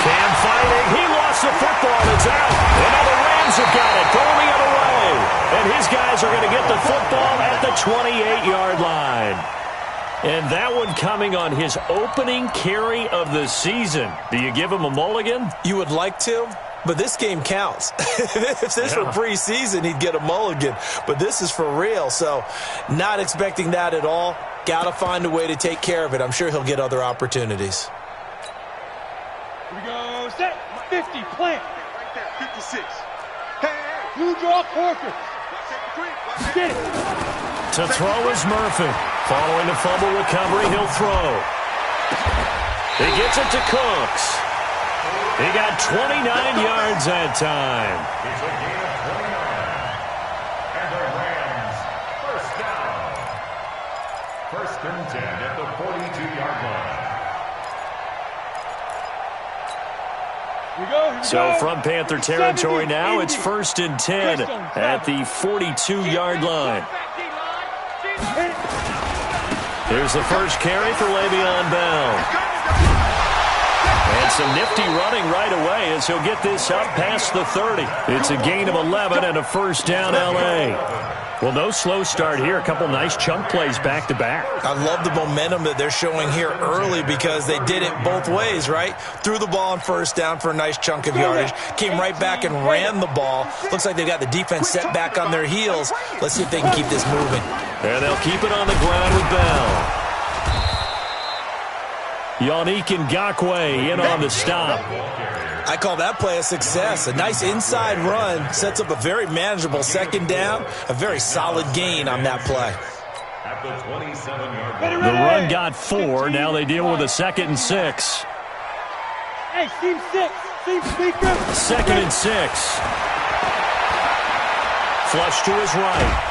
Cam fighting. He lost the football. It's out. And now the Rams have got it. Going the other way. And his guys are going to get the football at the 28-yard line. And that one coming on his opening carry of the season. Do you give him a mulligan? You would like to, but this game counts. If this were preseason, he'd get a mulligan. But this is for real, so not expecting that at all. Got to find a way to take care of it. I'm sure he'll get other opportunities. Here we go. Set. 50. Plant. Right there. 56. Hey. Blue draw. Corker. Get it. To throw is Murphy. Following the fumble recovery, he'll throw. He gets it to Cooks. He got 29 yards that time. It's a gain of 29. And the Rams, first down. First and 10 at the 42-yard line. So from Panther territory now, it's first and 10 at the 42-yard line. Here's the first carry for Le'Veon Bell. And some nifty running right away as he'll get this up past the 30. It's a gain of 11 and a first down L.A. Well, no slow start here. A couple nice chunk plays back-to-back. I love the momentum that they're showing here early because they did it both ways, right? Threw the ball on first down for a nice chunk of yardage. Came right back and ran the ball. Looks like they've got the defense set back on their heels. Let's see if they can keep this moving. And they'll keep it on the ground with Bell. Yannick Ngakoue in on the stop. I call that play a success. A nice inside run sets up a very manageable second down. A very solid gain on that play. At the 27-yard line. The run got 4. Now they deal with a 2nd and 6. Hey, team 6. Team speaker. 2nd and 6. Flush to his right.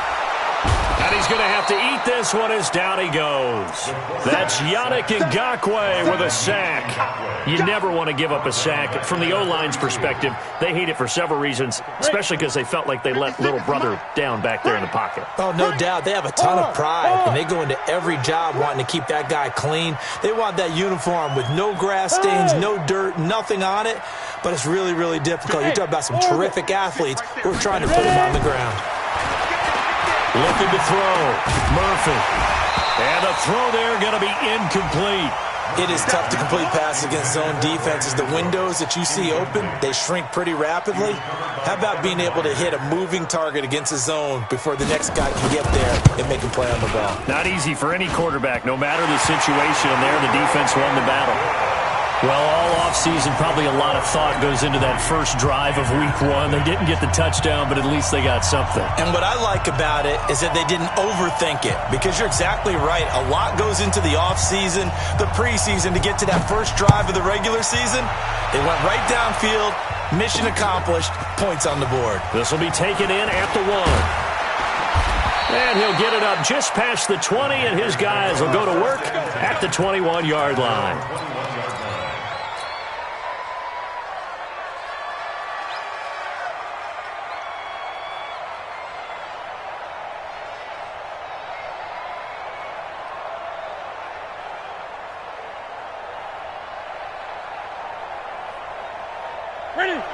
And he's going to have to eat this one as down he goes. That's Yannick Ngakoue with a sack. You never want to give up a sack. From the O-line's perspective, they hate it for several reasons, especially because they felt like they let little brother down back there in the pocket. Oh, no doubt. They have a ton of pride, and they go into every job wanting to keep that guy clean. They want that uniform with no grass stains, no dirt, nothing on it. But it's really, really difficult. You're talking about some terrific athletes who are trying to put him on the ground. Looking to throw. Murphy. And a throw there going to be incomplete. It is tough to complete passes against zone defenses. The windows that you see open, they shrink pretty rapidly. How about being able to hit a moving target against a zone before the next guy can get there and make a play on the ball? Not easy for any quarterback, no matter the situation. And there, the defense won the battle. Well, all offseason, probably a lot of thought goes into that first drive of Week 1. They didn't get the touchdown, but at least they got something. And what I like about it is that they didn't overthink it, because you're exactly right. A lot goes into the offseason, the preseason, to get to that first drive of the regular season. They went right downfield, mission accomplished, points on the board. This will be taken in at the 1. And he'll get it up just past the 20, and his guys will go to work at the 21-yard line.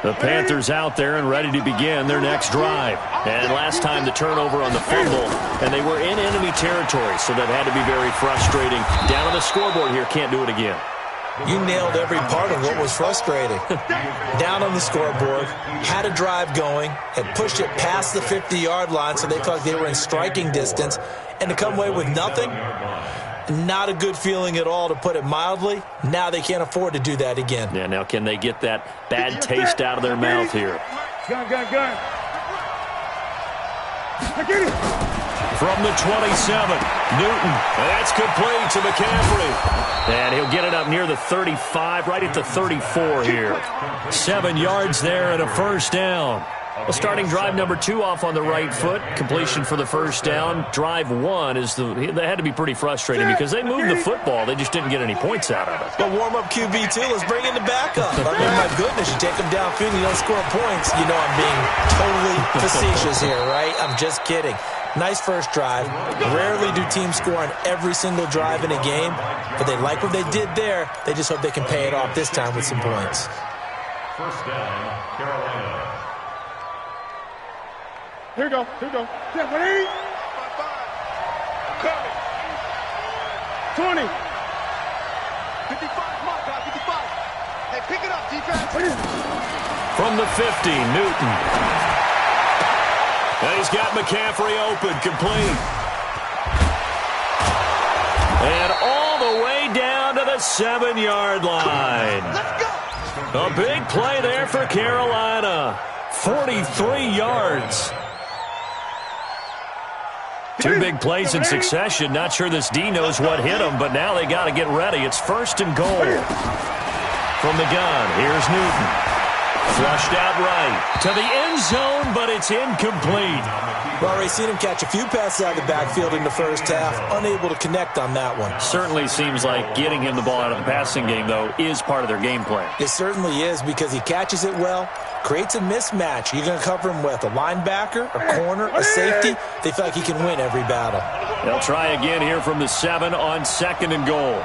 The Panthers out there and ready to begin their next drive. And last time the turnover on the fumble, and they were in enemy territory, so that had to be very frustrating. Down on the scoreboard here, can't do it again. You nailed every part of what was frustrating. Down on the scoreboard, had a drive going, had pushed it past the 50-yard line, so they felt like they were in striking distance, and to come away with nothing, not a good feeling at all, to put it mildly. Now they can't afford to do that again. Yeah, now can they get that bad taste out of their mouth here? Gun. From the 27, Newton. And that's complete to McCaffrey. And he'll get it up near the 35, right at the 34 here. 7 yards there and a first down. Well, starting drive number 2 off on the right foot. Completion for the first down. Drive 1 is they had to be pretty frustrating because they moved the football. They just didn't get any points out of it. But warm-up QB, too. Let's bring in the backup. I mean, my goodness, you take them downfield and you don't score points. You know I'm being totally facetious here, right? I'm just kidding. Nice first drive. Rarely do teams score on every single drive in a game, but they like what they did there. They just hope they can pay it off this time with some points. First down, Carolina. Here we go. Get ready. 20. 55, come on, guys, 55. Hey, pick it up, defense. From the 50, Newton. And he's got McCaffrey open, complete. And all the way down to the 7-yard line. A big play there for Carolina. 43 yards. Two big plays in succession. Not sure this D knows what hit him, but now they got to get ready. It's first and goal. From the gun, here's Newton. Flushed out right to the end zone, but it's incomplete. Well, already seen him catch a few passes out of the backfield in the first half. Unable to connect on that one. Certainly seems like getting him the ball out of the passing game, though, is part of their game plan. It certainly is because he catches it well, creates a mismatch. You're going to cover him with a linebacker, a corner, a safety. They feel like he can win every battle. They'll try again here from the 7 on second and goal.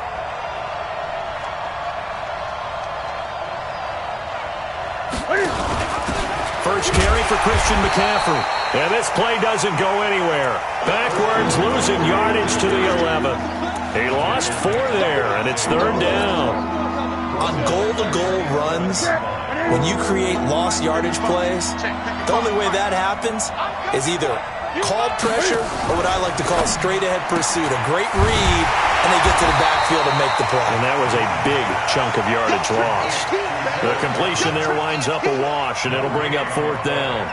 First carry for Christian McCaffrey. And this play doesn't go anywhere. Backwards, losing yardage to the 11. He lost 4 there, and it's third down. On goal-to-goal runs, when you create lost yardage plays, the only way that happens is either called pressure or what I like to call straight-ahead pursuit. A great read, and they get to the backfield and make the play. And that was a big chunk of yardage lost. The completion there winds up a wash, and it'll bring up fourth down.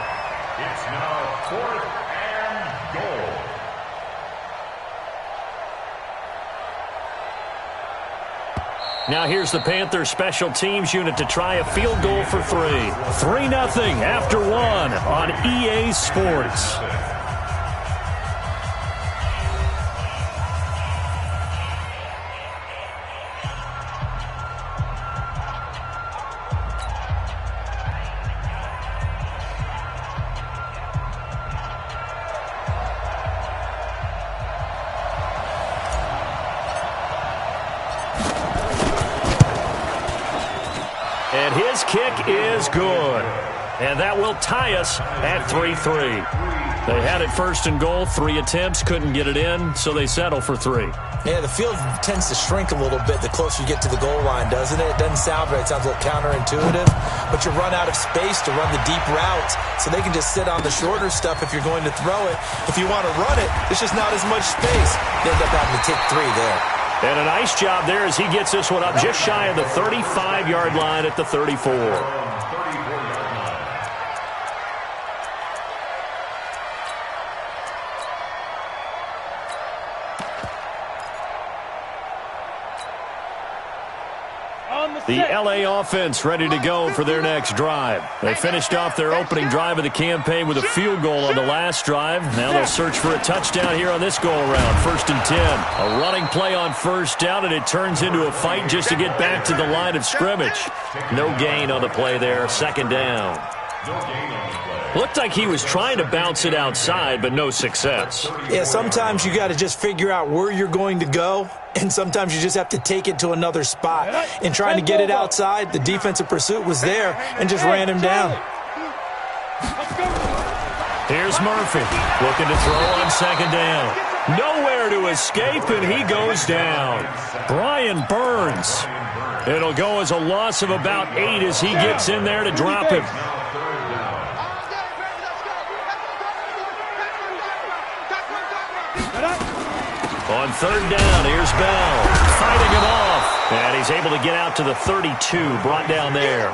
It's now 4th and goal. Now here's the Panthers special teams unit to try a field goal for 3. 3-0 after 1 on EA Sports. And his kick is good. And that will tie us at 3-3. They had it first and goal, 3 attempts, couldn't get it in, so they settle for 3. Yeah, the field tends to shrink a little bit the closer you get to the goal line, doesn't it? It doesn't sound right. It sounds a little counterintuitive. But you run out of space to run the deep routes, so they can just sit on the shorter stuff if you're going to throw it. If you want to run it, there's just not as much space. You end up having to take 3 there. And a nice job there as he gets this one up just shy of the 35-yard line at the 34. The LA offense ready to go for their next drive. They finished off their opening drive of the campaign with a field goal on the last drive. Now they'll search for a touchdown here on this go-around. First and 10. A running play on first down, and it turns into a fight just to get back to the line of scrimmage. No gain on the play there. Second down. Looked like he was trying to bounce it outside, but no success. Yeah, sometimes you got to just figure out where you're going to go, and sometimes you just have to take it to another spot. In trying to get it outside, the defensive pursuit was there and just ran him down. Here's Murphy looking to throw on second down. Nowhere to escape, and he goes down. Brian Burns. It'll go as a loss of about 8 as he gets in there to drop him. On third down, here's Bell, fighting him off, and he's able to get out to the 32, brought down there.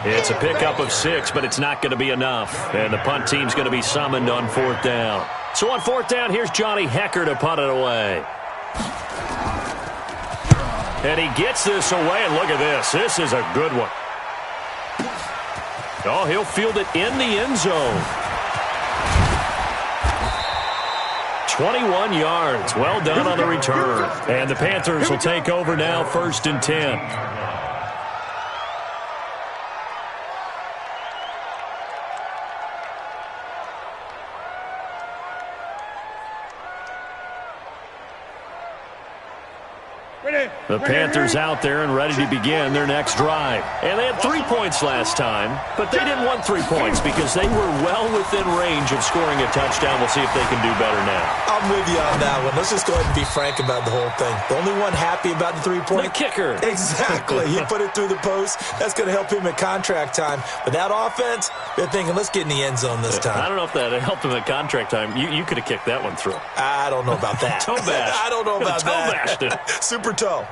It's a pickup of 6, but it's not going to be enough, and the punt team's going to be summoned on fourth down. So on fourth down, here's Johnny Hecker to punt it away. And he gets this away, and look at this. This is a good one. Oh, he'll field it in the end zone. 21 yards. Well done on the return. And the Panthers will take over now, first and 10. The Panthers out there and ready to begin their next drive. And they had 3 points last time, but they didn't want 3 points because they were well within range of scoring a touchdown. We'll see if they can do better now. I'm with you on that one. Let's just go ahead and be frank about the whole thing. The only one happy about the 3-point. The kicker. Exactly. He put it through the post. That's going to help him at contract time. But that offense, they're thinking, let's get in the end zone this time. I don't know if that helped him at contract time. You could have kicked that one through. I don't know about that. Toe bash. I don't know about toe that. Bashed it. Super toe.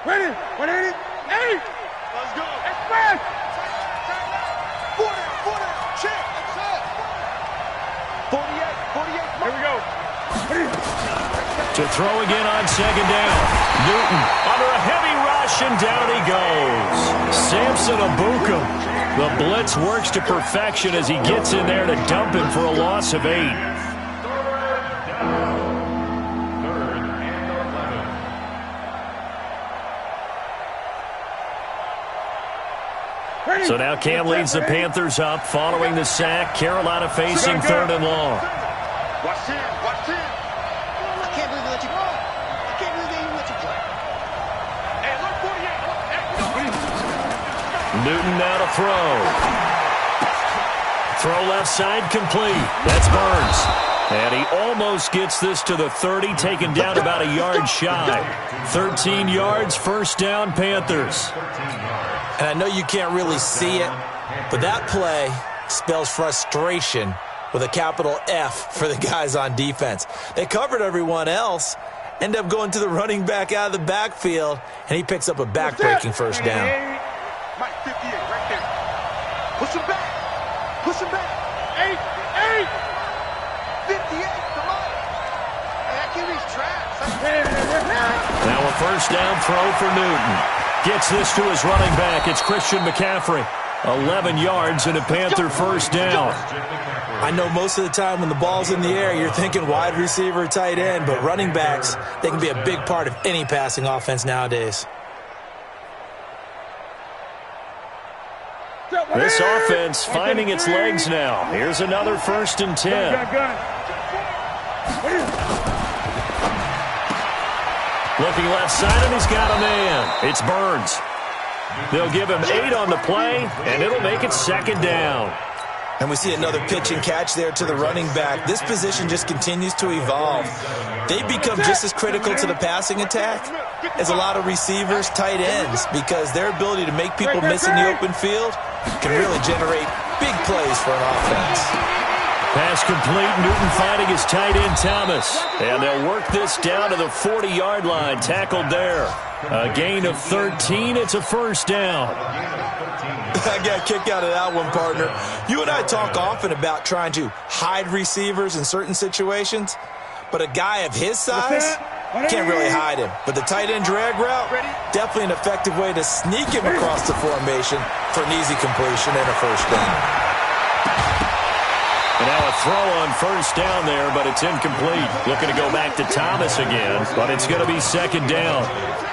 Ready? 180? 80! Let's go. Express! 4 down, check. 48. Here we go. To throw again on second down. Newton under a heavy rush, and down he goes. Samson Abukum. The blitz works to perfection as he gets in there to dump him for a loss of 8. So now Cam leads the Panthers up following the sack. Carolina facing 3rd and long. Watch 10. I can't believe they let you go. I can't believe they even let you play. Hey, look, 48. Newton now to throw. Throw left side complete. That's Burns. And he almost gets this to the 30, taken down about a yard shy. 13 yards, first down, Panthers. And I know you can't really see it, but that play spells frustration with a capital F for the guys on defense. They covered everyone else, end up going to the running back out of the backfield, and he picks up a back-breaking first down. Mike, 58, right there. Push him back. 8. 58, come on. Hey, that QB's trash. Now a first down throw for Newton. Gets this to his running back. It's Christian McCaffrey. 11 yards and a Panther first down. I know most of the time when the ball's in the air, you're thinking wide receiver, tight end, but running backs, they can be a big part of any passing offense nowadays. This offense finding its legs now. Here's another 1st and 10. Looking left side, and he's got a man. It's Burns. They'll give him 8 on the play, and it'll make it 2nd down. And we see another pitch and catch there to the running back. This position just continues to evolve. They become just as critical to the passing attack as a lot of receivers, tight ends, because their ability to make people miss in the open field can really generate big plays for an offense. Pass complete. Newton finding his tight end, Thomas. And they'll work this down to the 40-yard line. Tackled there. A gain of 13. It's a first down. I got a kick out of that one, partner. You and I talk often about trying to hide receivers in certain situations, but a guy of his size can't really hide him. But the tight end drag route, definitely an effective way to sneak him across the formation for an easy completion and a first down. And now a throw on first down there, but it's incomplete. Looking to go back to Thomas again, but it's going to be 2nd down.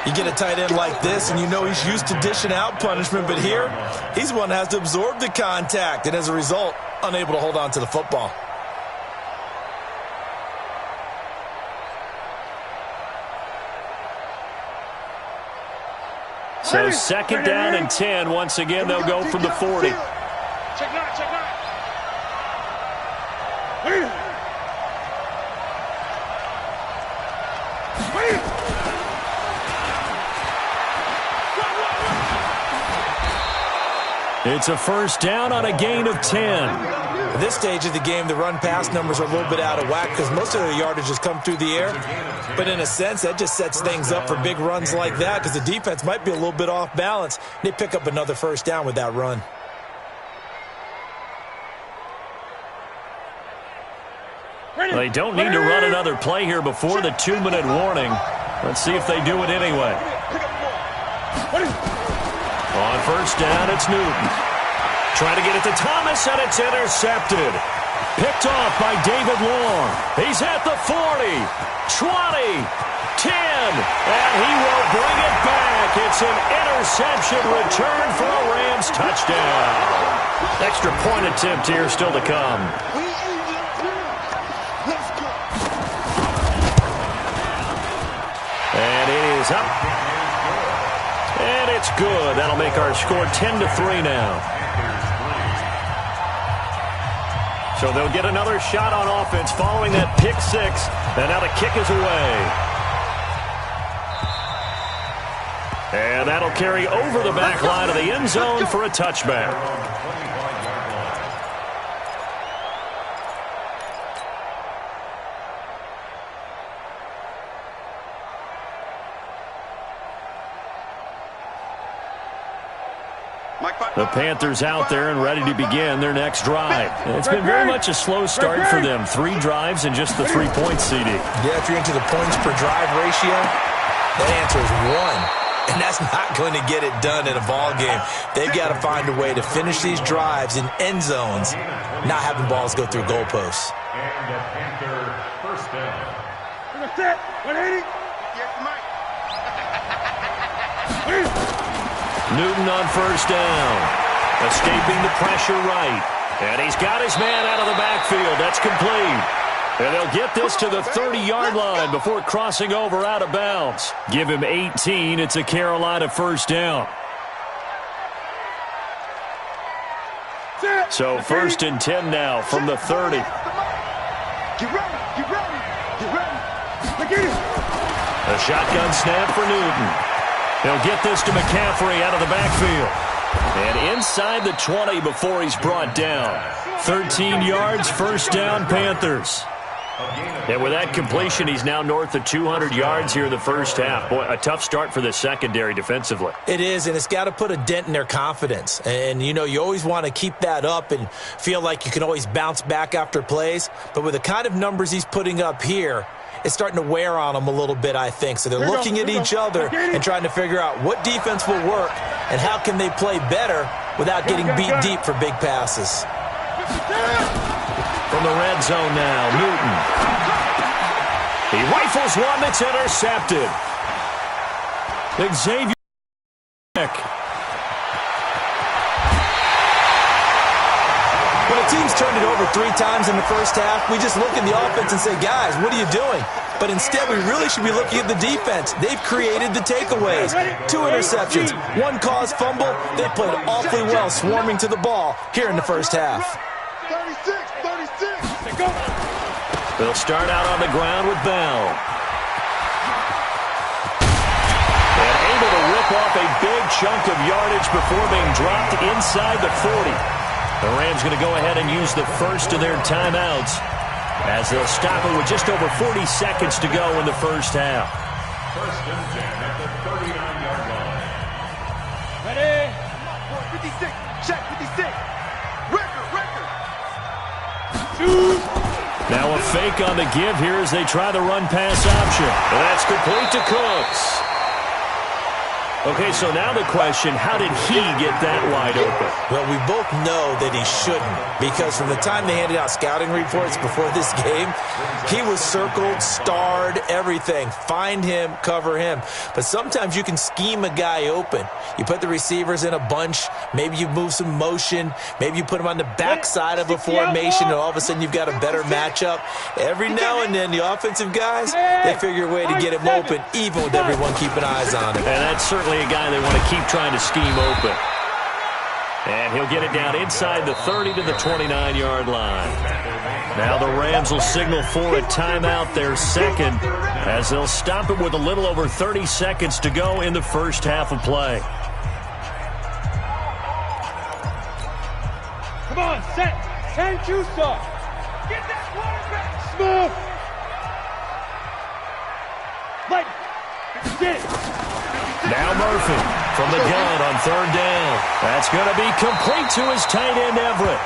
You get a tight end like this, and you know he's used to dishing out punishment, but here, he's one that has to absorb the contact, and as a result, unable to hold on to the football. So 2nd down and 10. Once again, they'll go from the 40. Check 9. It's a first down on a gain of 10. At this stage of the game, the run-pass numbers are a little bit out of whack because most of the yardage has come through the air. But in a sense, that just sets things up for big runs like that because the defense might be a little bit off balance. They pick up another first down with that run. They don't need to run another play here before the 2-minute warning. Let's see if they do it anyway. On first down, it's Newton. Trying to get it to Thomas, and it's intercepted. Picked off by David Long. He's at the 40, 20, 10, and he will bring it back. It's an interception return for a Rams touchdown. Extra point attempt here still to come. good. That'll make our score 10-3 now. So they'll get another shot on offense following that pick six. And now the kick is away. And that'll carry over the back line of the end zone for a touchback. The Panthers out there and ready to begin their next drive. It's been very much a slow start for them. 3 drives and just the 3 points, CD. Yeah, if you're into the points per drive ratio, that answer is 1. And that's not going to get it done in a ball game. They've got to find a way to finish these drives in end zones, not having balls go through goalposts. And the Panther first down. 180. Newton on first down. Escaping the pressure right. And he's got his man out of the backfield. That's complete. And they'll get this to the 30-yard line before crossing over out of bounds. Give him 18. It's a Carolina first down. So 1st and 10 now from the 30. Get ready. Get ready. Get ready. Look at it. A shotgun snap for Newton. They'll get this to McCaffrey out of the backfield. And inside the 20 before he's brought down. 13 yards, first down, Panthers. And with that completion, he's now north of 200 yards here in the first half. Boy, a tough start for the secondary defensively. It is, and it's got to put a dent in their confidence. And, you know, you always want to keep that up and feel like you can always bounce back after plays. But with the kind of numbers he's putting up here, it's starting to wear on them a little bit, I think. So they're looking at each other and trying to figure out what defense will work and how can they play better without getting beat deep for big passes. From the red zone now, Newton. He rifles one that's intercepted. Xavier. When a team's turned it over 3 times in the first half, we just look at the offense and say, guys, what are you doing? But instead, we really should be looking at the defense. They've created the takeaways. 2 interceptions, 1 caused fumble. They played awfully well swarming to the ball here in the first half. 36. Go. They'll start out on the ground with Bell. And able to rip off a big chunk of yardage before being dropped inside the 40. The Rams going to go ahead and use the first of their timeouts as they'll stop it with just over 40 seconds to go in the first half. 1st and 10 at the 39-yard line. Ready? 56. Check 56. Record. Now a fake on the give here as they try the run-pass option. And that's complete to Cooks. Okay, so now the question, how did he get that wide open? Well, we both know that he shouldn't, because from the time they handed out scouting reports before this game, he was circled, starred, everything. Find him, cover him. But sometimes you can scheme a guy open. You put the receivers in a bunch. Maybe you move some motion. Maybe you put him on the backside of a formation, and all of a sudden you've got a better matchup. Every now and then, the offensive guys, they figure a way to get him open, even with everyone keeping eyes on him. And that's certainly a guy they want to keep trying to scheme open. And he'll get it down inside the 30 to the 29-yard line. Now the Rams will signal for a timeout, their second, as they'll stop it with a little over 30 seconds to go in the first half of play. Come on, set. 10 juice off. Get that quarterback. Smooth. Light. Get it. Now Murphy from the gun on 3rd down. That's going to be complete to his tight end, Everett.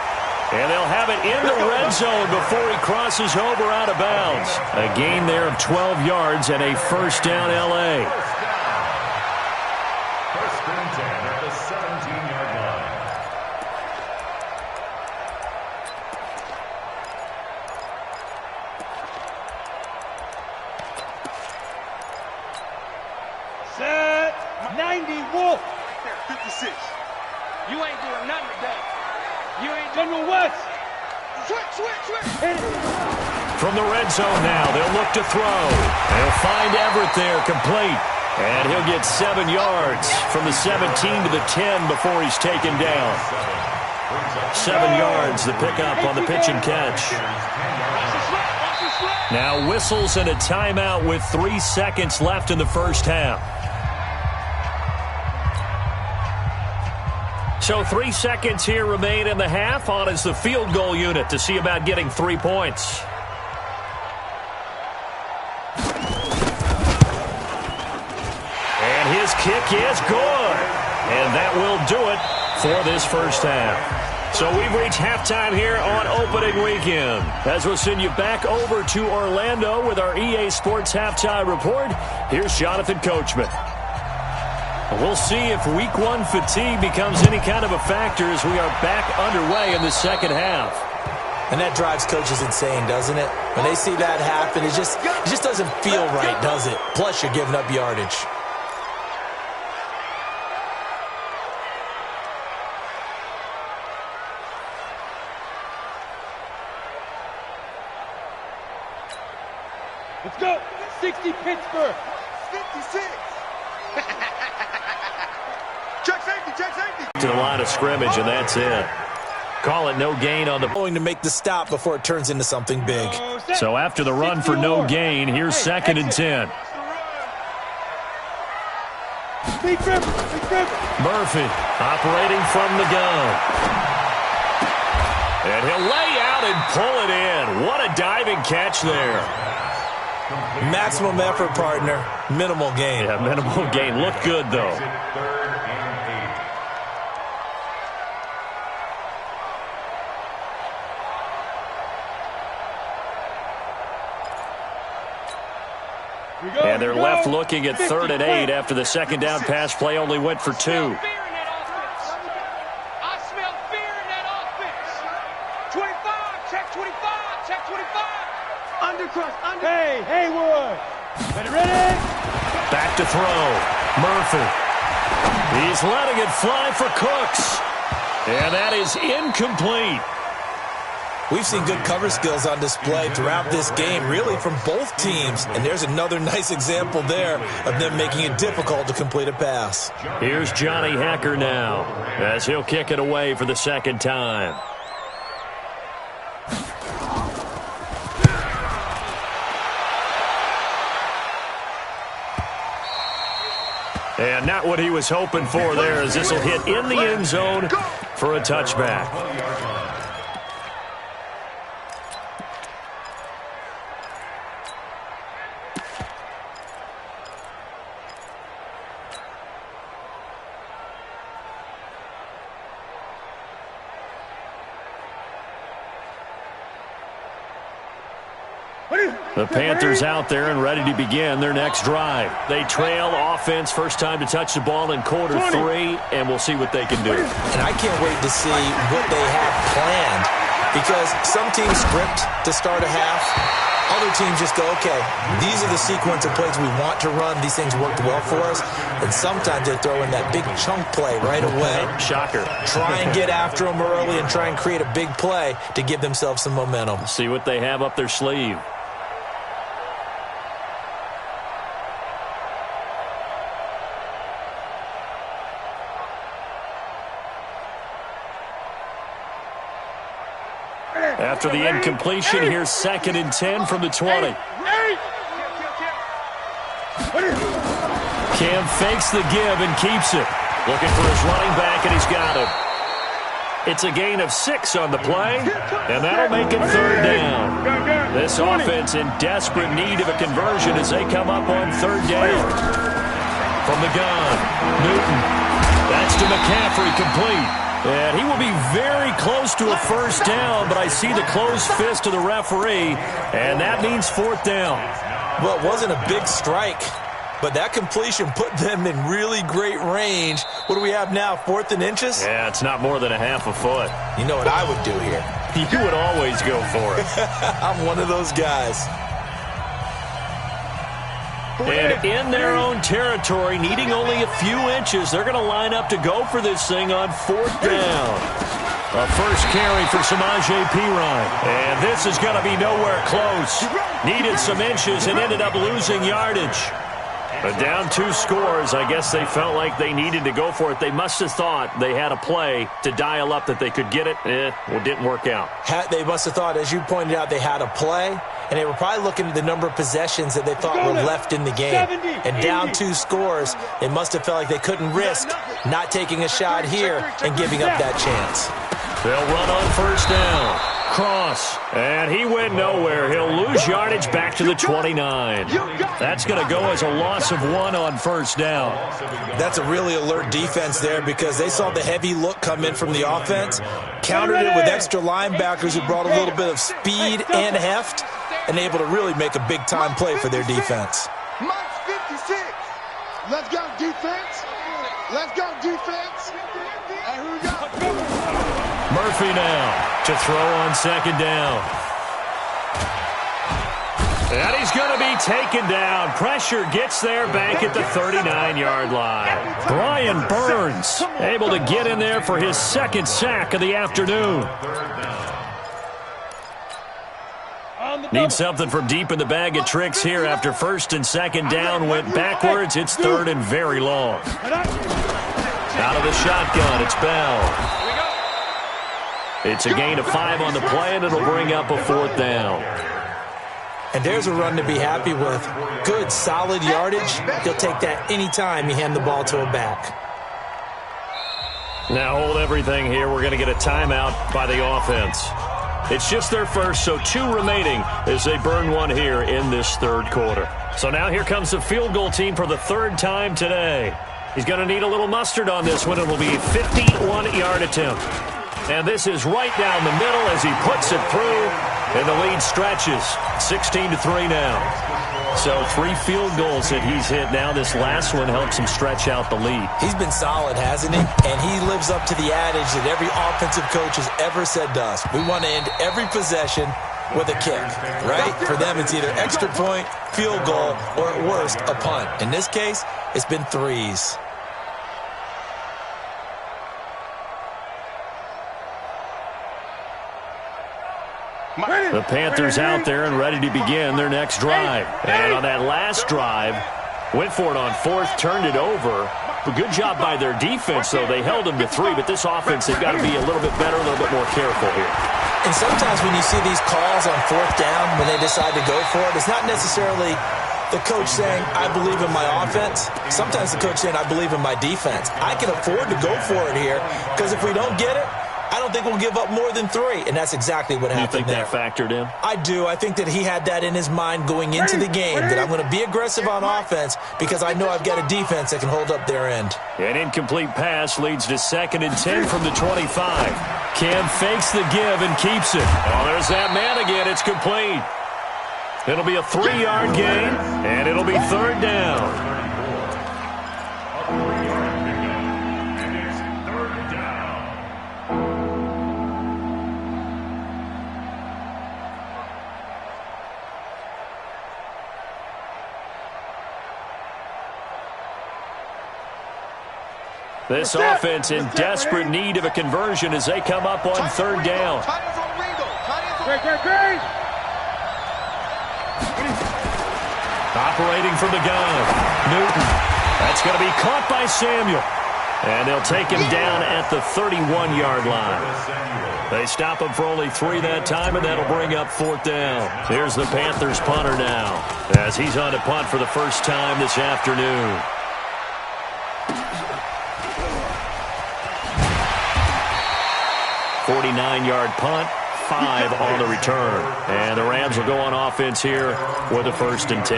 And they'll have it in the red zone before he crosses over out of bounds. A gain there of 12 yards and a first down, L.A. 1st and 10 at the 17-yard line. Set. 90 Wolf. 56. You ain't doing nothing today. You ain't General West. Switch. Hit it. From the red zone now, they'll look to throw. They'll find Everett there, complete. And he'll get 7 yards from the 17 to the 10 before he's taken down. 7 yards, the pickup on the pitch and catch. Now whistles and a timeout with 3 seconds left in the first half. So 3 seconds here remain in the half. On is the field goal unit to see about getting 3 points. And his kick is good. And that will do it for this first half. So we've reached halftime here on opening weekend. As we'll send you back over to Orlando with our EA Sports Halftime Report, here's Jonathan Coachman. We'll see if Week 1 fatigue becomes any kind of a factor as we are back underway in the second half. And that drives coaches insane, doesn't it? When they see that happen, it just doesn't feel right, does it? Plus, you're giving up yardage. Let's go. 60 Pittsburgh. 56. Check safety, check safety. To the line of scrimmage, and that's it. Call it no gain on the... Going to make the stop before it turns into something big. So after the run for no gain, here's 2nd and 10. Murphy operating from the gun. And he'll lay out and pull it in. What a diving catch there. Maximum effort, partner. Minimal gain. Yeah, minimal gain. Looked good, though. And they're left looking at 3rd and 8 after the second down pass play only went for 2. I smell fear in that offense. 25, check 25, check 25. Undercross, under. Hey, Haywood. Ready? Back to throw. Murphy. He's letting it fly for Cooks. And that is incomplete. We've seen good cover skills on display throughout this game, really from both teams. And there's another nice example there of them making it difficult to complete a pass. Here's Johnny Hacker now as he'll kick it away for the second time. And not what he was hoping for there, as this will hit in the end zone for a touchback. The Panthers out there and ready to begin their next drive. They trail offense, first time to touch the ball in quarter 3, and we'll see what they can do. And I can't wait to see what they have planned, because some teams script to start a half. Other teams just go, okay, these are the sequence of plays we want to run. These things worked well for us. And sometimes they throw in that big chunk play right away. Shocker. Try and get after them early and try and create a big play to give themselves some momentum. See what they have up their sleeve. After the incompletion, here's 2nd and 10 from the 20. Cam fakes the give and keeps it. Looking for his running back, and he's got him. It's a gain of 6 on the play, and that'll make it 3rd down. This offense in desperate need of a conversion as they come up on 3rd down. From the gun, Newton. That's to McCaffrey, complete. And he will be very close to a first down, but I see the closed fist of the referee, and that means 4th down. Well, it wasn't a big strike, but that completion put them in really great range. What do we have now, 4th and inches? Yeah, it's not more than a half a foot. You know what I would do here? You would always go for it. I'm one of those guys. And in their own territory, needing only a few inches, they're going to line up to go for this thing on 4th down. A first carry for Samaje Perine. And this is going to be nowhere close. Needed some inches and ended up losing yardage. But down 2 scores, I guess they felt like they needed to go for it. They must have thought they had a play to dial up that they could get it. It didn't work out. They must have thought, as you pointed out, they had a play, and they were probably looking at the number of possessions that they thought were left in the game. And down 2 scores, they must have felt like they couldn't risk not taking a shot here and giving up that chance. They'll run on first down. Cross, and he went nowhere. He'll lose yardage back to the 29. That's going to go as a loss of 1 on first down. That's a really alert defense there because they saw the heavy look come in from the offense, countered it with extra linebackers who brought a little bit of speed and heft, and able to really make a big-time play for their defense. March 56. Let's go, defense. Let's go, defense. And here we go. Murphy now to throw on second down. And he's going to be taken down. Pressure gets there back at the 39-yard line. Brian Burns able to get in there for his 2nd sack of the afternoon. Need something from deep in the bag of tricks here after 1st and 2nd down went backwards. It's 3rd and very long. Out of the shotgun, it's Bell. It's a gain of 5 on the play, and it'll bring up a 4th down. And there's a run to be happy with. Good, solid yardage. He'll take that anytime you hand the ball to a back. Now hold everything here. We're going to get a timeout by the offense. It's just their first, so 2 remaining as they burn 1 here in this 3rd quarter. So now here comes the field goal team for the 3rd time today. He's going to need a little mustard on this one. It will be a 51-yard attempt. And this is right down the middle as he puts it through, and the lead stretches 16-3 now. So 3 field goals that he's hit now. This last one helps him stretch out the lead. He's been solid, hasn't he? And he lives up to the adage that every offensive coach has ever said to us. We want to end every possession with a kick, right? For them, it's either extra point, field goal, or at worst, a punt. In this case, it's been 3s. The Panthers out there and ready to begin their next drive. And on that last drive, went for it on 4th, turned it over. A good job by their defense, though. They held them to 3, but this offense, they've got to be a little bit better, a little bit more careful here. And sometimes when you see these calls on 4th down, when they decide to go for it, it's not necessarily the coach saying, I believe in my offense. Sometimes the coach saying, I believe in my defense. I can afford to go for it here because if we don't get it, I don't think we'll give up more than 3, and that's exactly what happened there. You think that factored in? I do. I think that he had that in his mind going into the game, that I'm going to be aggressive on offense because I know I've got a defense that can hold up their end. An incomplete pass leads to 2nd and 10 from the 25. Cam fakes the give and keeps it. Oh, there's that man again. It's complete. It'll be a 3-yard gain, and it'll be 3rd down. This offense in desperate need of a conversion as they come up on 3rd down. Operating from the gun, Newton. That's going to be caught by Samuel. And they'll take him down at the 31-yard line. They stop him for only 3 that time, and that'll bring up 4th down. Here's the Panthers punter now as he's on to punt for the first time this afternoon. 49-yard punt, 5 on the return. And the Rams will go on offense here with a 1st and 10.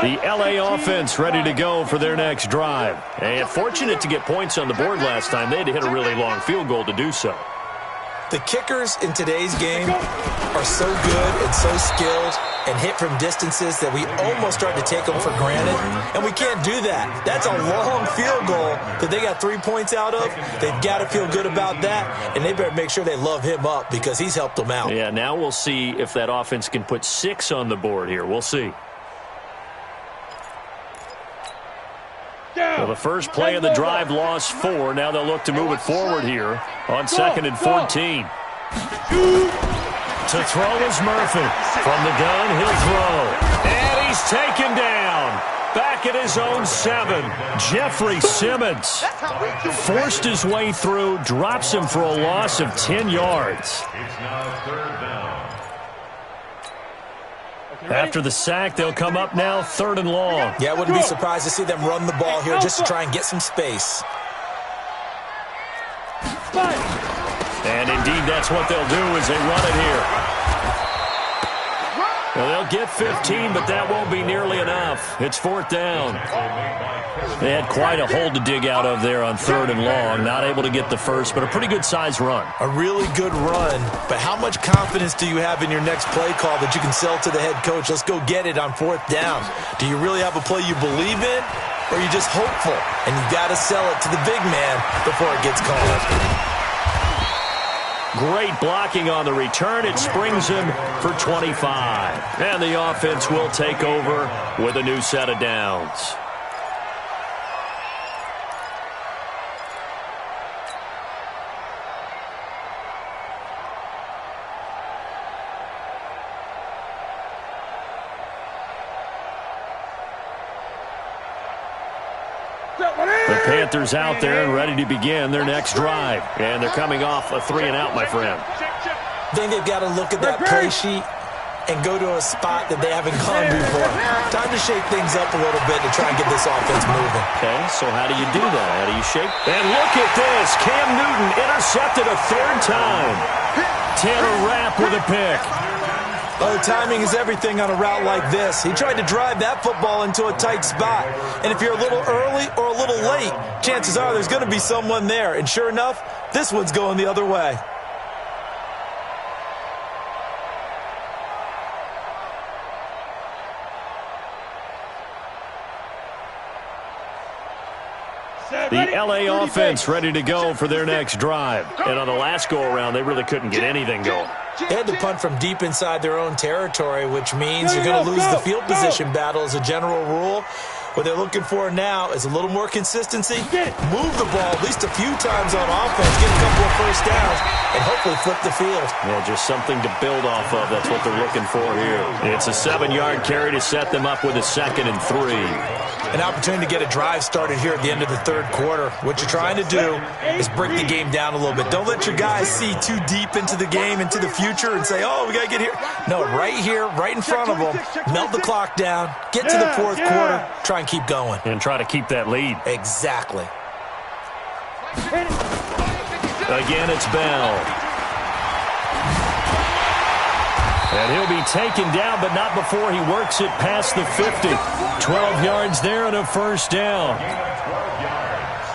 The LA offense ready to go for their next drive. And fortunate to get points on the board last time. They had to hit a really long field goal to do so. The kickers in today's game are so good and so skilled and hit from distances that we almost start to take them for granted, and we can't do that. That's a long field goal that they got 3 points out of. They've got to feel good about that, and they better make sure they love him up because he's helped them out. Yeah, now we'll see if that offense can put 6 on the board here. We'll see. Well, the first play of the drive lost 4. Now they'll look to move it forward here on 2nd and 14. To throw is Murphy. From the gun, he'll throw. And he's taken down. Back at his own 7. Jeffrey Simmons forced his way through, drops him for a loss of 10 yards. It's now 3rd down. After the sack, they'll come up now 3rd and long. Yeah, I wouldn't be surprised to see them run the ball here just to try and get some space. And indeed, that's what they'll do as they run it here. Well, they'll get 15, but that won't be nearly enough. It's 4th down. They had quite a hole to dig out of there on 3rd and long. Not able to get the first, but a pretty good-sized run. A really good run, but how much confidence do you have in your next play call that you can sell to the head coach? Let's go get it on 4th down. Do you really have a play you believe in, or are you just hopeful? And you got to sell it to the big man before it gets called. Great blocking on the return. It springs him for 25. And the offense will take over with a new set of downs. The Panthers out there and ready to begin their next drive. And they're coming off a 3-and-out, my friend. I think they've got to look at that play sheet and go to a spot that they haven't gone before. Time to shake things up a little bit to try and get this offense moving. Okay, so how do you do that? How do you shake? And look at this. Cam Newton intercepted a 3rd time. Tanner Rapp with a pick. Oh, timing is everything on a route like this. He tried to drive that football into a tight spot. And if you're a little early or a little late, chances are there's going to be someone there. And sure enough, this one's going the other way. The LA offense ready to go for their next drive. And on the last go-around, they really couldn't get anything going. They had to punt from deep inside their own territory, which means you're going to lose the field position battle as a general rule. What they're looking for now is a little more consistency, move the ball at least a few times on offense, get a couple of first downs, and hopefully flip the field. Yeah, just something to build off of. That's what they're looking for here. It's a 7-yard carry to set them up with a 2nd and 3. An opportunity to get a drive started here at the end of the 3rd quarter. What you're trying to do is break the game down a little bit. Don't let your guys see too deep into the game, into the future, and say, oh, we got to get here. No, right here, right in front of them, melt the clock down, get to the 4th quarter, try and keep going. And try to keep that lead. Exactly. Again, it's Bell. And he'll be taken down, but not before he works it past the 50. 12 yards there and a first down. Gain of 12 yards.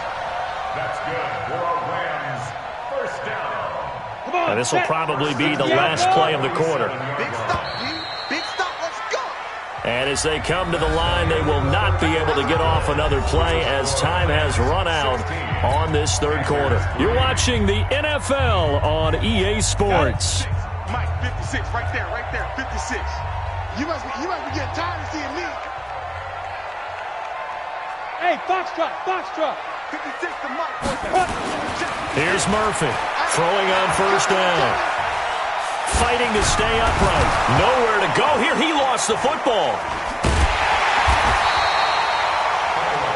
That's good for a Rams first down. And this will probably be the last play of the quarter. Big stop, G. Big stop. Let's go. And as they come to the line, they will not be able to get off another play as time has run out on this 3rd quarter. You're watching the NFL on EA Sports. Mike, 56, right there, 56. You must be getting tired of seeing me. Hey, Foxtrot. 56 to Mike. Here's Murphy, throwing on first down. Fighting to stay upright. Nowhere to go here. He lost the football.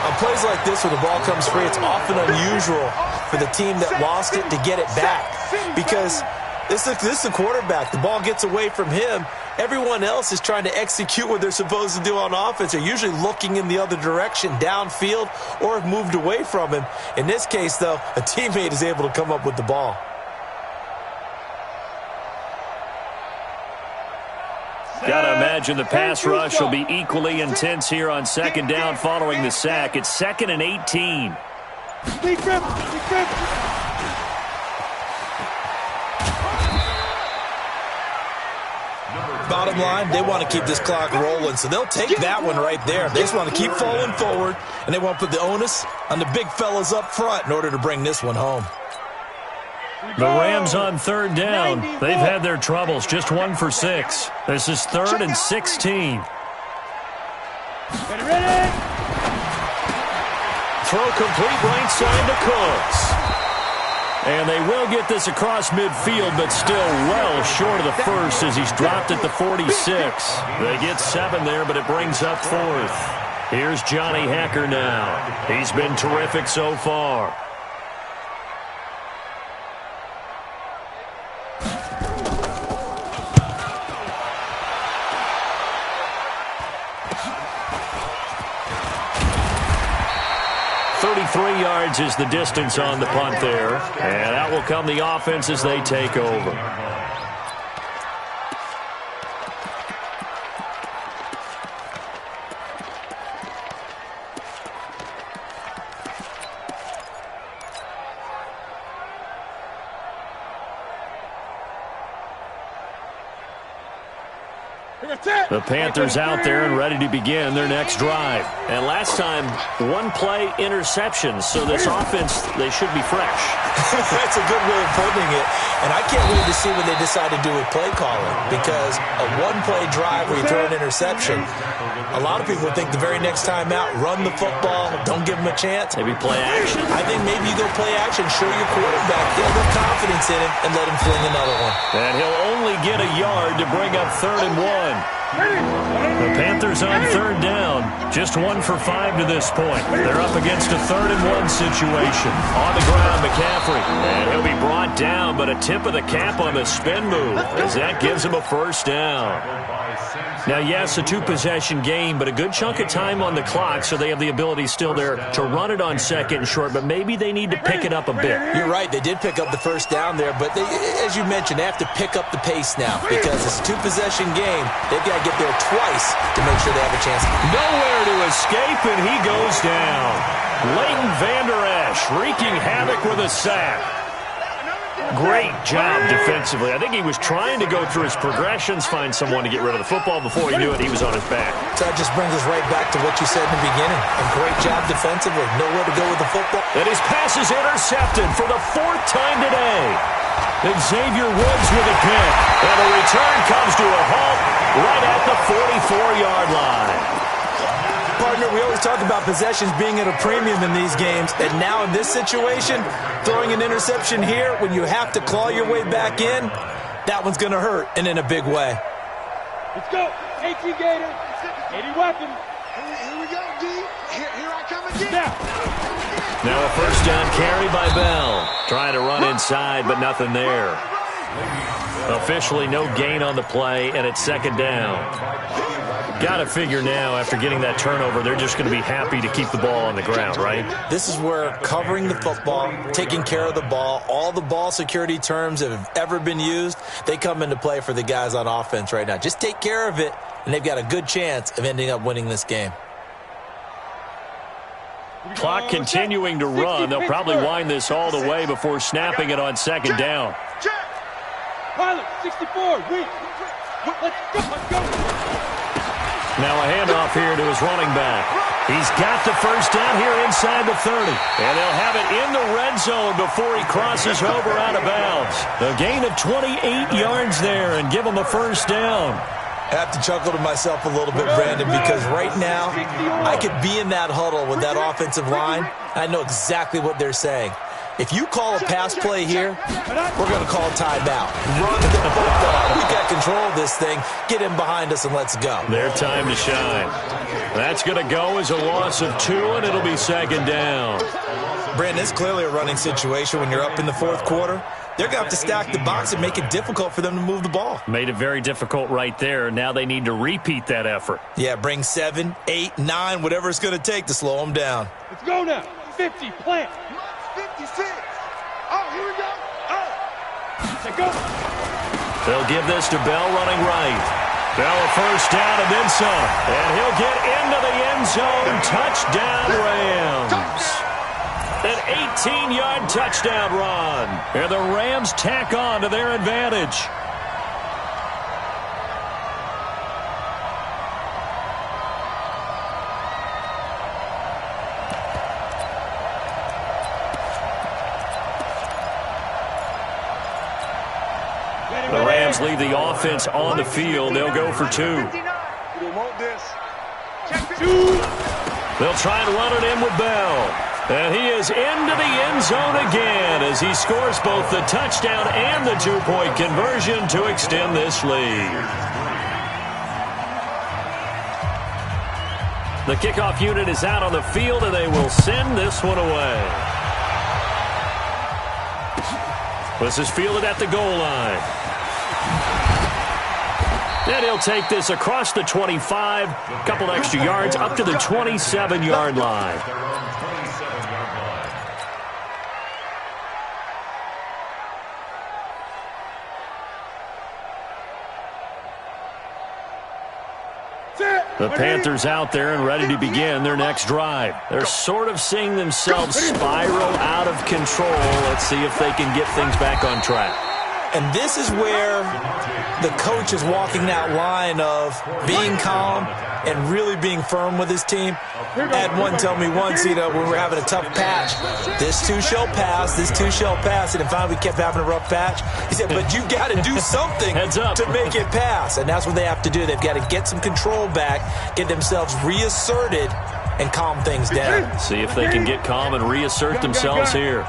On plays like this where the ball comes free, it's often unusual for the team that lost it to get it back. Because this is the quarterback. The ball gets away from him. Everyone else is trying to execute what they're supposed to do on offense. They're usually looking in the other direction, downfield, or have moved away from him. In this case, though, a teammate is able to come up with the ball. Gotta imagine the pass rush will be equally intense here on 2nd down following the sack. It's 2nd and 18. Bottom line, they want to keep this clock rolling, so they'll take that one right there. They just want to keep falling forward, and they want to put the onus on the big fellas up front in order to bring this one home. The Rams on 3rd down. They've had their troubles, just 1 for 6. This is 3rd and 16. Throw complete right side to Cooks. And they will get this across midfield, but still well short of the first as he's dropped at the 46. They get 7 there, but it brings up 4th. Here's Johnny Hekker now. He's been terrific so far. Three yards is the distance on the punt there. And out will come the offense as they take over. The Panthers out there and ready to begin their next drive. And last time, 1-play interception. So this offense, they should be fresh. That's a good way of putting it. And I can't wait to see what they decide to do with play calling. Because a 1-play drive where you throw an interception, a lot of people think the very next time out, run the football, don't give them a chance. Maybe play action? I think maybe you go play action, show your quarterback, get a little confidence in him, and let him fling another one. And he'll only get a yard to bring up 3rd and 1. The Panthers on 3rd down. Just 1 for 5 to this point. They're up against a 3rd and 1 situation. On the ground, McCaffrey. And he'll be brought down, but a tip of the cap on the spin move as that gives him a 1st down. Now, yes, a 2-possession game, but a good chunk of time on the clock, so they have the ability still there to run it on 2nd and short, but maybe they need to pick it up a bit. You're right. They did pick up the 1st down there, but they, as you mentioned, they have to pick up the pace now because it's a 2-possession game. They've got to get there twice to make sure they have a chance. Nowhere to escape, and he goes down. Leighton Vander Esch wreaking havoc with a sack. Great job defensively. I think he was trying to go through his progressions, find someone to get rid of the football. Before he knew it, he was on his back. So that just brings us right back to what you said in the beginning. A great job defensively. Nowhere to go with the football. And his pass is intercepted for the 4th time today. Xavier Woods with a pick. And the return comes to a halt right at the 44-yard line. Partner, we always talk about possessions being at a premium in these games, and now in this situation, throwing an interception here when you have to claw your way back in, that one's going to hurt, and in a big way. Let's go. 18 Gator. 80 weapon. Here we go, D. Here I come again. Now a 1st down carry by Bell. Trying to run inside, but nothing there. Officially no gain on the play, and it's 2nd down. Got to figure now, after getting that turnover, they're just going to be happy to keep the ball on the ground, right? This is where covering the football, taking care of the ball, all the ball security terms that have ever been used, they come into play for the guys on offense right now. Just take care of it, and they've got a good chance of ending up winning this game. Clock continuing to run. They'll probably wind this all the way before snapping it on 2nd down. Pilot, 64, wait. Let's go. Now a handoff here to his running back. He's got the 1st down here inside the 30. And they'll have it in the red zone before he crosses over out of bounds. A gain of 28 yards there and give him a 1st down. I have to chuckle to myself a little bit, Brandon, because right now I could be in that huddle with that offensive line. I know exactly what they're saying. If you call a pass play here, we're going to call a timeout. Run the football. We got control of this thing. Get in behind us and let's go. Their time to shine. That's going to go as a loss of 2, and it'll be 2nd down. Brandon, it's clearly a running situation when you're up in the 4th quarter. They're going to have to stack the box and make it difficult for them to move the ball. Made it very difficult right there. Now they need to repeat that effort. Yeah, bring 7, 8, 9, whatever it's going to take to slow them down. Let's go now. 50, plant. 56. Oh, here we go. Oh. Let's go. They'll give this to Bell running right. Bell a 1st down and then some. And he'll get into the end zone. Touchdown, Rams. An 18-yard touchdown run. And the Rams tack on to their advantage. The Rams leave the offense on the field. They'll go for 2. We want this. They'll try and run it in with Bell. And he is into the end zone again as he scores both the touchdown and the two-point conversion to extend this lead. The kickoff unit is out on the field, and they will send this one away. This is fielded at the goal line. And he'll take this across the 25, a couple extra yards, up to the 27-yard line. The Panthers out there and ready to begin their next drive. They're sort of seeing themselves spiral out of control. Let's see if they can get things back on track. And this is where the coach is walking that line of being calm and really being firm with his team. I had one tell me once, when we were having a tough patch, this too shall pass, this too shall pass. And finally we kept having a rough patch. He said, but you've got to do something to make it pass. And that's what they have to do. They've got to get some control back, get themselves reasserted, and calm things down. See if they can get calm and reassert themselves here.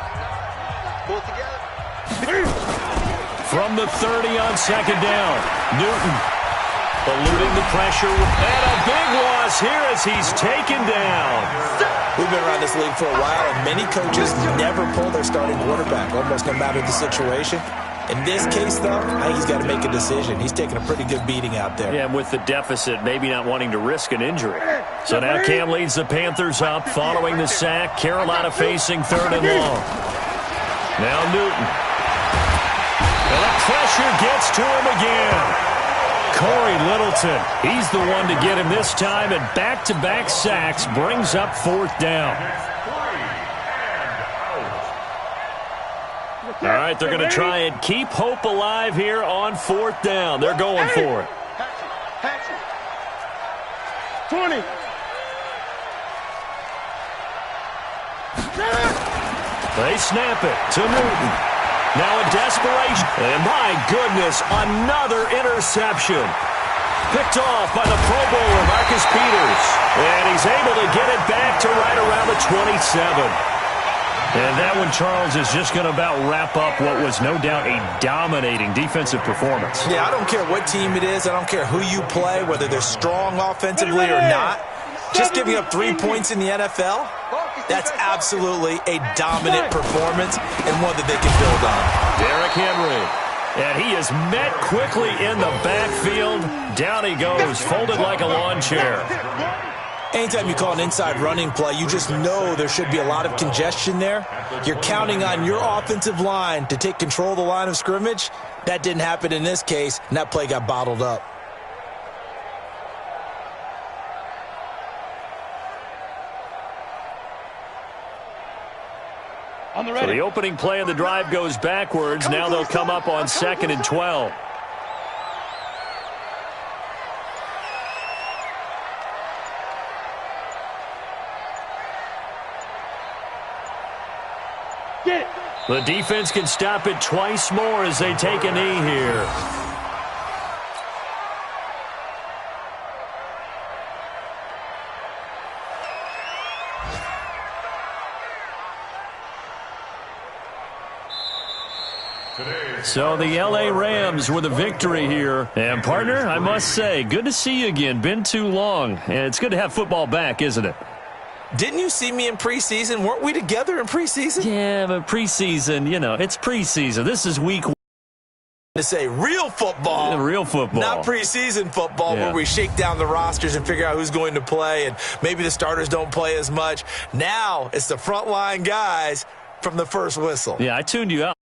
From the 30 on second down, Newton eluding the pressure, and a big loss here as he's taken down. We've been around this league for a while, and many coaches never pull their starting quarterback, almost no matter the situation. In this case, though, I think he's got to make a decision. He's taking a pretty good beating out there. Yeah, and with the deficit, maybe not wanting to risk an injury. So now Cam leads the Panthers up following the sack. Carolina facing 3rd and long. Now Newton. And the pressure gets to him again. Corey Littleton, he's the one to get him this time, and back-to-back sacks brings up 4th down. All right, they're going to try and keep hope alive here on 4th down. They're going for it. 20. They snap it to Newton. Now in desperation, and my goodness, another interception. Picked off by the Pro Bowler, Marcus Peters. And he's able to get it back to right around the 27. And that one, Charles, is just going to about wrap up what was no doubt a dominating defensive performance. Yeah, I don't care what team it is. I don't care who you play, whether they're strong offensively or not. Just giving up 3 points in the NFL, that's absolutely a dominant performance and one that they can build on. Derrick Henry. And he is met quickly in the backfield. Down he goes, folded like a lawn chair. Anytime you call an inside running play, you just know there should be a lot of congestion there. You're counting on your offensive line to take control of the line of scrimmage. That didn't happen in this case, and that play got bottled up. So the opening play of the drive goes backwards. Now they'll come up on 2nd and 12. The defense can stop it twice more as they take a knee here. So the L.A. Rams with a victory here. And, partner, I must say, good to see you again. Been too long. And it's good to have football back, isn't it? Didn't you see me in preseason? Weren't we together in preseason? Yeah, but preseason, it's preseason. This is week 1. To say real football. Real football. Not preseason football where we shake down the rosters and figure out who's going to play, and maybe the starters don't play as much. Now it's the frontline guys from the first whistle. Yeah, I tuned you out.